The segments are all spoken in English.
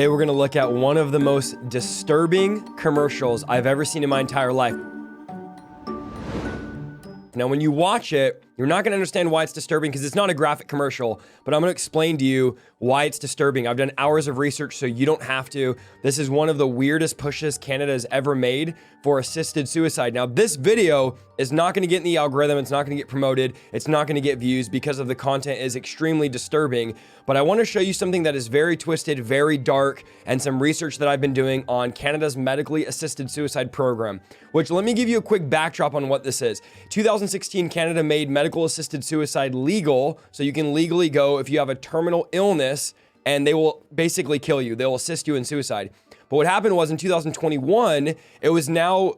Today we're going to look at one of the most disturbing commercials I've ever seen in my entire life. Now, when you watch it, you're not going to understand why it's disturbing because it's not a graphic commercial, but I'm going to explain to you why it's disturbing. I've done hours of research, so you don't have to. This is one of the weirdest pushes Canada has ever made for assisted suicide. Now, this video is not going to get in the algorithm. It's not going to get promoted. It's not going to get views because of the content is extremely disturbing. But I want to show you something that is very twisted, very dark, and some research that I've been doing on Canada's medically assisted suicide program, which let me give you a quick backdrop on what this is. 2016, Canada made medical assisted suicide legal, so you can legally go if you have a terminal illness and they will basically kill you. They'll assist you in suicide. But what happened was in 2021, it was now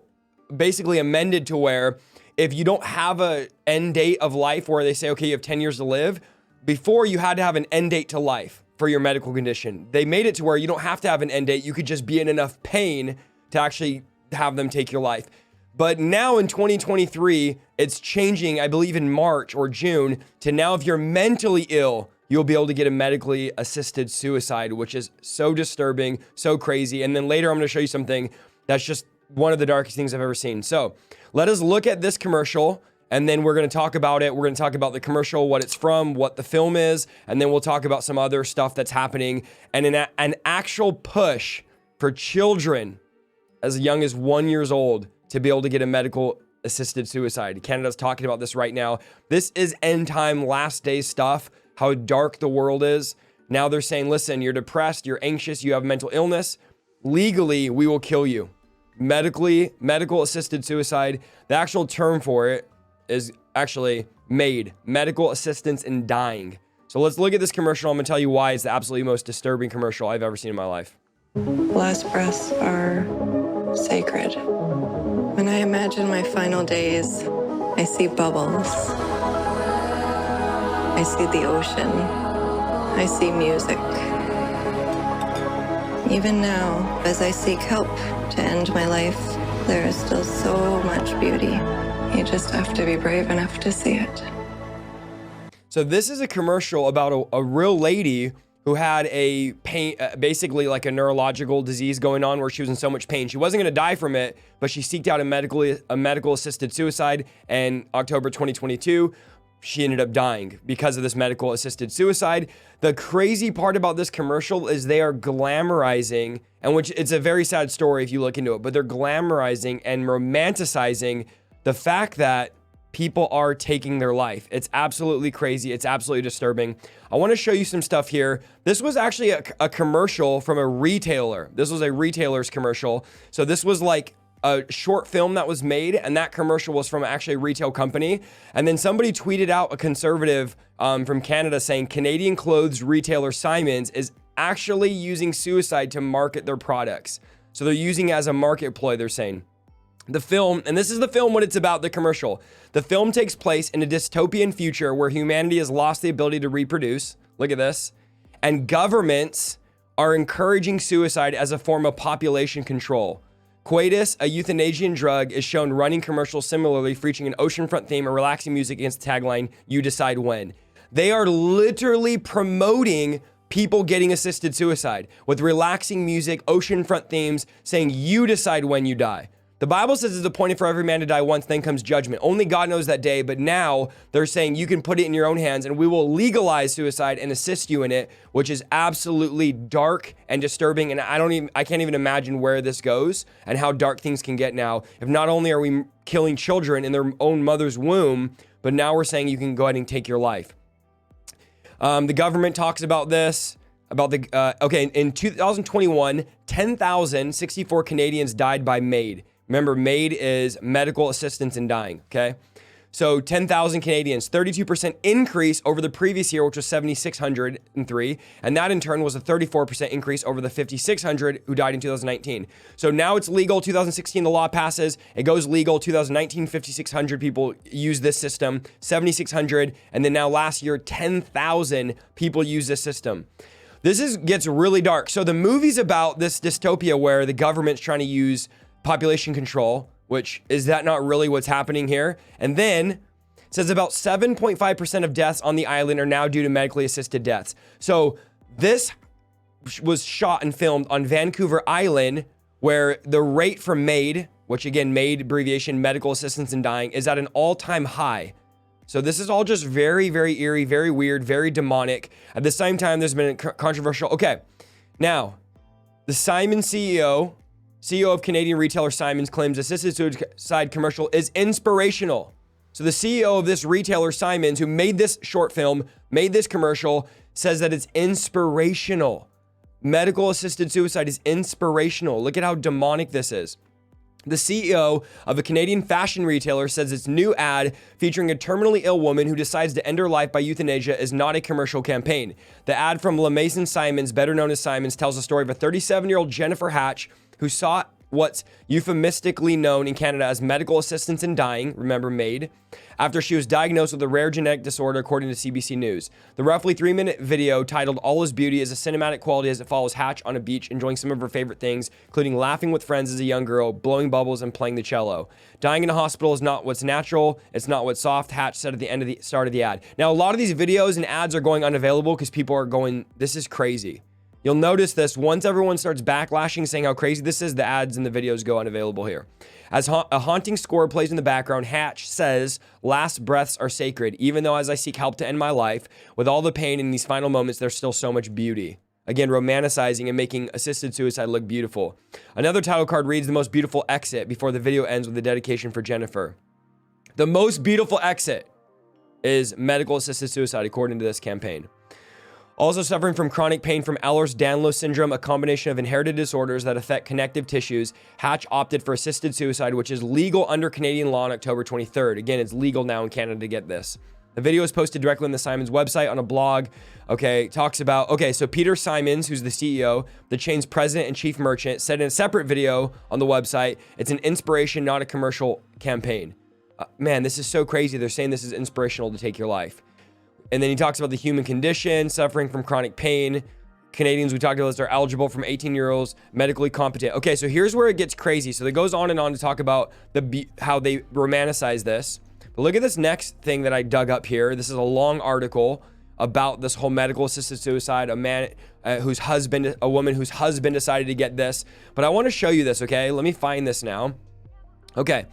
basically amended to where if you don't have a end date of life where they say, okay, you have 10 years to live, before you had to have an end date to life for your medical condition. They made it to where you don't have to have an end date. You could just be in enough pain to actually have them take your life. But now in 2023, it's changing, I believe in March or June, to now if you're mentally ill, you'll be able to get a medically assisted suicide, which is so disturbing, so crazy. And then later I'm going to show you something that's just one of the darkest things I've ever seen. So let us look at this commercial and then we're going to talk about it. We're going to talk about the commercial, what it's from, what the film is, and then we'll talk about some other stuff that's happening and an actual push for children as young as 1 year old to be able to get a medical assisted suicide. Canada's talking about this right now. This is end time, last day stuff, how dark the world is. Now they're saying, listen, you're depressed, you're anxious, you have mental illness. Legally, we will kill you. Medical assisted suicide. The actual term for it is actually MAID, medical assistance in dying. So let's look at this commercial. I'm gonna tell you why it's the absolutely most disturbing commercial I've ever seen in my life. Last breaths are sacred. When I imagine my final days, I see bubbles. I see the ocean. I see music. Even now, as I seek help to end my life, there is still so much beauty. You just have to be brave enough to see it. So this is a commercial about a real lady who had a pain, basically like a neurological disease going on where she was in so much pain. She wasn't going to die from it, but she seeked out a medical assisted suicide. And October 2022, she ended up dying because of this medical assisted suicide. The crazy part about this commercial is they are glamorizing, and which it's a very sad story if you look into it, but they're glamorizing and romanticizing the fact that people are taking their life. It's absolutely crazy. It's absolutely disturbing. I want to show you some stuff here. This was actually a commercial from a retailer. This was a retailer's commercial. So this was like a short film that was made, and that commercial was from actually a retail company. And then somebody tweeted out, a conservative from Canada, saying Canadian clothes retailer Simons is actually using suicide to market their products. So they're using it as a market ploy, they're saying. The film, and this is the film, what it's about, the commercial. The film takes place in a dystopian future where humanity has lost the ability to reproduce. Look at this. And governments are encouraging suicide as a form of population control. Coitus, a euthanasian drug, is shown running commercials similarly, featuring an oceanfront theme and relaxing music against the tagline, "You decide when." They are literally promoting people getting assisted suicide with relaxing music, oceanfront themes, saying, "You decide when you die." The Bible says it's appointed for every man to die once, then comes judgment. Only God knows that day, but now they're saying you can put it in your own hands and we will legalize suicide and assist you in it, which is absolutely dark and disturbing. And I can't even imagine where this goes and how dark things can get now. If not only are we killing children in their own mother's womb, but now we're saying you can go ahead and take your life. The government talks about this. In 2021, 10,064 Canadians died by MAID. Remember, MAID is medical assistance in dying, okay? So 10,000 Canadians, 32% increase over the previous year, which was 7,603. And that in turn was a 34% increase over the 5,600 who died in 2019. So now it's legal. 2016, the law passes. It goes legal. 2019, 5,600 people use this system, 7,600. And then now last year, 10,000 people use this system. This gets really dark. So the movie's about this dystopia where the government's trying to use population control, which is that not really what's happening here? And then it says about 7.5% of deaths on the island are now due to medically assisted deaths. So this was shot and filmed on Vancouver Island, where the rate for MAID, which again, MAID abbreviation, medical assistance in dying, is at an all-time high. So this is all just very, very eerie, very weird, very demonic. At the same time, there's been a controversial. Okay, now the Simons CEO of Canadian retailer Simons claims assisted suicide commercial is inspirational. So the CEO of this retailer Simons, who made this short film, made this commercial, says that it's inspirational. Medical assisted suicide is inspirational. Look at how demonic this is. The CEO of a Canadian fashion retailer says its new ad featuring a terminally ill woman who decides to end her life by euthanasia is not a commercial campaign. The ad from Maison Simons, better known as Simons, tells the story of a 37-year-old Jennyfer Hatch who sought what's euphemistically known in Canada as medical assistance in dying, remember MAID, after she was diagnosed with a rare genetic disorder, according to CBC News. The roughly 3-minute video titled All Is Beauty is a cinematic quality as it follows Hatch on a beach enjoying some of her favorite things, including laughing with friends as a young girl, blowing bubbles, and playing the cello. Dying in a hospital is not what's natural. It's not what's soft, Hatch said at the end of the start of the ad. Now, a lot of these videos and ads are going unavailable because people are going, this is crazy. You'll notice this once everyone starts backlashing, saying how crazy this is, the ads and the videos go unavailable here. As a haunting score plays in the background, Hatch says, last breaths are sacred. Even though as I seek help to end my life, with all the pain in these final moments, there's still so much beauty. Again, romanticizing and making assisted suicide look beautiful. Another title card reads, the most beautiful exit, before the video ends with a dedication for Jennyfer. The most beautiful exit is medical assisted suicide, according to this campaign. Also suffering from chronic pain from Ehlers-Danlos syndrome, a combination of inherited disorders that affect connective tissues, Hatch opted for assisted suicide, which is legal under Canadian law on October 23rd. Again, it's legal now in Canada to get this. The video is posted directly on the Simons website on a blog. Okay, talks about, so Peter Simons, who's the CEO, the chain's president and chief merchant, said in a separate video on the website, it's an inspiration, not a commercial campaign. Man, this is so crazy. They're saying this is inspirational to take your life. And then he talks about the human condition, suffering from chronic pain. Canadians we talked about this are eligible from 18-year-olds, medically competent. Okay, so here's where it gets crazy. So it goes on and on to talk about how they romanticize this. But look at this next thing that I dug up here. This is a long article about this whole medical assisted suicide, a woman whose husband decided to get this. But I want to show you this, okay? Let me find this now. Okay.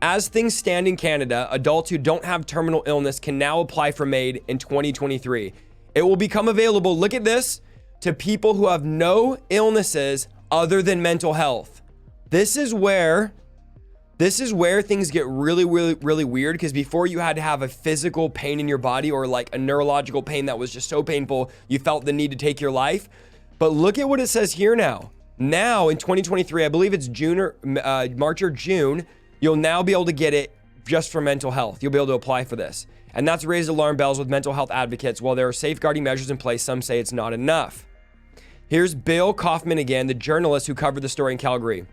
As things stand in Canada, adults who don't have terminal illness can now apply for MAID in 2023. It will become available, look at this, to people who have no illnesses other than mental health. This is where things get really, really, really weird, because before you had to have a physical pain in your body or like a neurological pain that was just so painful, you felt the need to take your life. But look at what it says here now. Now in 2023, I believe it's March or June, you'll now be able to get it just for mental health. You'll be able to apply for this. And that's raised alarm bells with mental health advocates. While there are safeguarding measures in place, some say it's not enough. Here's Bill Kaufman again, the journalist who covered the story in Calgary.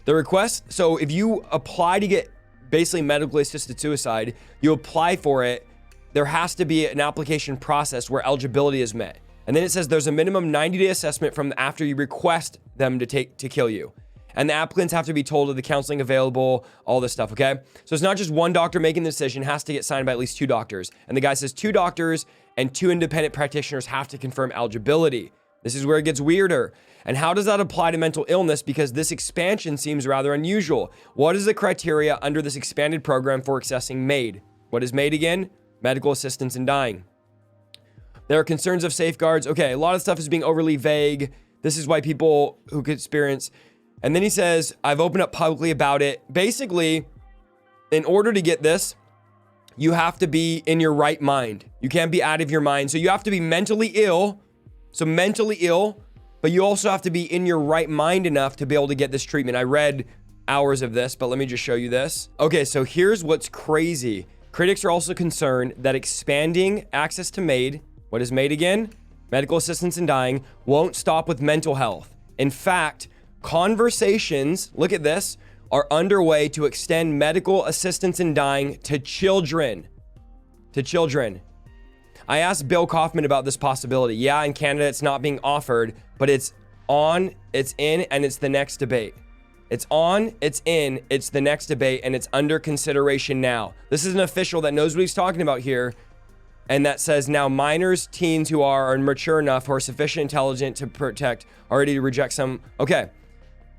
The request, so if you apply to get basically medically assisted suicide, you apply for it, there has to be an application process where eligibility is met. And then it says there's a minimum 90-day assessment from after you request them to kill you. And the applicants have to be told of the counseling available, all this stuff, okay? So it's not just one doctor making the decision, it has to get signed by at least 2 doctors. And the guy says 2 doctors and 2 independent practitioners have to confirm eligibility. This is where it gets weirder. And how does that apply to mental illness? Because this expansion seems rather unusual. What is the criteria under this expanded program for accessing MAID? What is MAID again? Medical assistance in dying. There are concerns of safeguards. Okay, a lot of stuff is being overly vague. This is why people who could experience... And then he says, I've opened up publicly about it. Basically, in order to get this, you have to be in your right mind. You can't be out of your mind. So you have to be mentally ill. So mentally ill, but you also have to be in your right mind enough to be able to get this treatment. I read hours of this, but let me just show you this. Okay, so here's what's crazy. Critics are also concerned that expanding access to MAID, what is MAID again? Medical assistance in dying, won't stop with mental health. In fact, conversations, look at this, are underway to extend medical assistance in dying to children. I asked Bill Kaufman about this possibility. Yeah, in Canada, it's not being offered, but it's on, it's in, and it's the next debate. It's on, it's in, it's the next debate, and it's under consideration now. This is an official that knows what he's talking about here. And that says now minors, teens who are mature enough, who are sufficient intelligent to protect, are ready to reject some. Okay,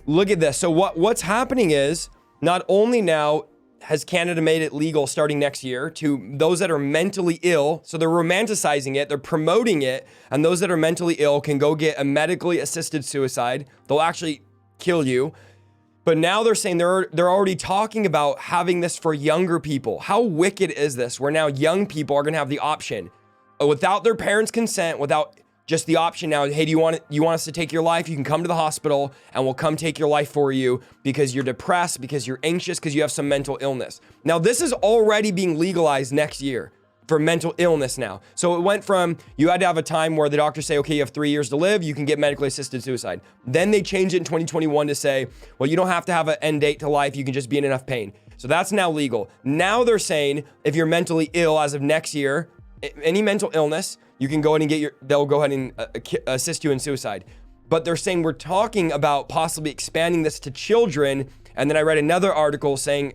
look at this. So what's happening is not only now has Canada made it legal starting next year to those that are mentally ill. So they're romanticizing it, they're promoting it, and those that are mentally ill can go get a medically assisted suicide. They'll actually kill you. But now they're saying they're already talking about having this for younger people. How wicked is this? Where now young people are going to have the option without their parents' consent, without just the option now. Hey, do you want us to take your life? You can come to the hospital and we'll come take your life for you because you're depressed, because you're anxious, because you have some mental illness. Now, this is already being legalized next year for mental illness now. So it went from you had to have a time where the doctors say, okay, you have 3 years to live, you can get medically assisted suicide. Then they changed it in 2021 to say, well, you don't have to have an end date to life, you can just be in enough pain. So that's now legal. Now they're saying if you're mentally ill as of next year, any mental illness, you can go ahead and they'll go ahead and assist you in suicide. But they're saying we're talking about possibly expanding this to children. And then I read another article saying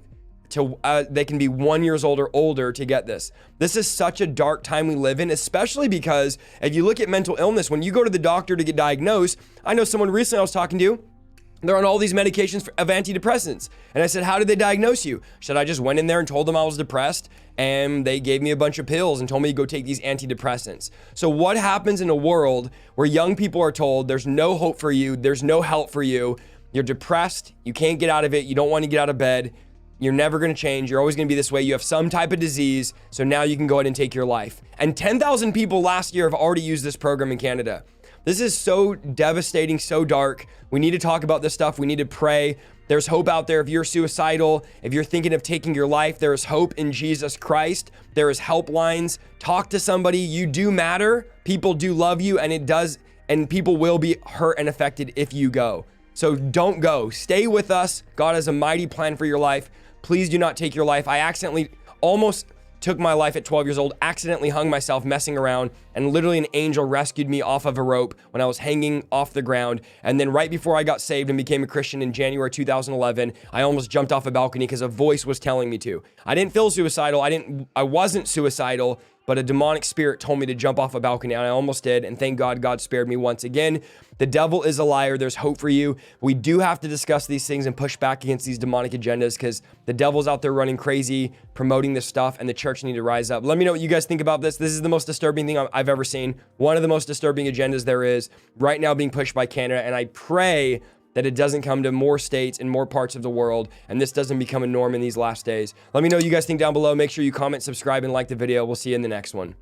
they can be 1 year old or older to get this. This is such a dark time we live in, especially because if you look at mental illness, when you go to the doctor to get diagnosed, I know someone recently I was talking to, they're on all these medications of antidepressants. And I said, how did they diagnose you? She said, I just went in there and told them I was depressed and they gave me a bunch of pills and told me to go take these antidepressants. So what happens in a world where young people are told there's no hope for you, there's no help for you, you're depressed, you can't get out of it, you don't want to get out of bed, you're never going to change, you're always going to be this way, you have some type of disease, so now you can go ahead and take your life. And 10,000 people last year have already used this program in Canada. This is so devastating, so dark. We need to talk about this stuff. We need to pray. There's hope out there. If you're suicidal, if you're thinking of taking your life, there is hope in Jesus Christ. There is helplines. Talk to somebody. You do matter. People do love you, and people will be hurt and affected if you go. So don't go. Stay with us. God has a mighty plan for your life. Please do not take your life. I accidentally almost took my life at 12 years old, accidentally hung myself messing around, and literally an angel rescued me off of a rope when I was hanging off the ground. And then right before I got saved and became a Christian in January 2011, I almost jumped off a balcony because a voice was telling me to. I didn't feel suicidal. I wasn't suicidal, but a demonic spirit told me to jump off a balcony, and I almost did. And thank God, God spared me once again. The devil is a liar. There's hope for you. We do have to discuss these things and push back against these demonic agendas because the devil's out there running crazy, promoting this stuff, and the church need to rise up. Let me know what you guys think about this. This is the most disturbing thing I've ever seen. One of the most disturbing agendas there is right now being pushed by Canada, and I pray that it doesn't come to more states and more parts of the world, and this doesn't become a norm in these last days. Let me know what you guys think down below. Make sure you comment, subscribe, and like the video. We'll see you in the next one.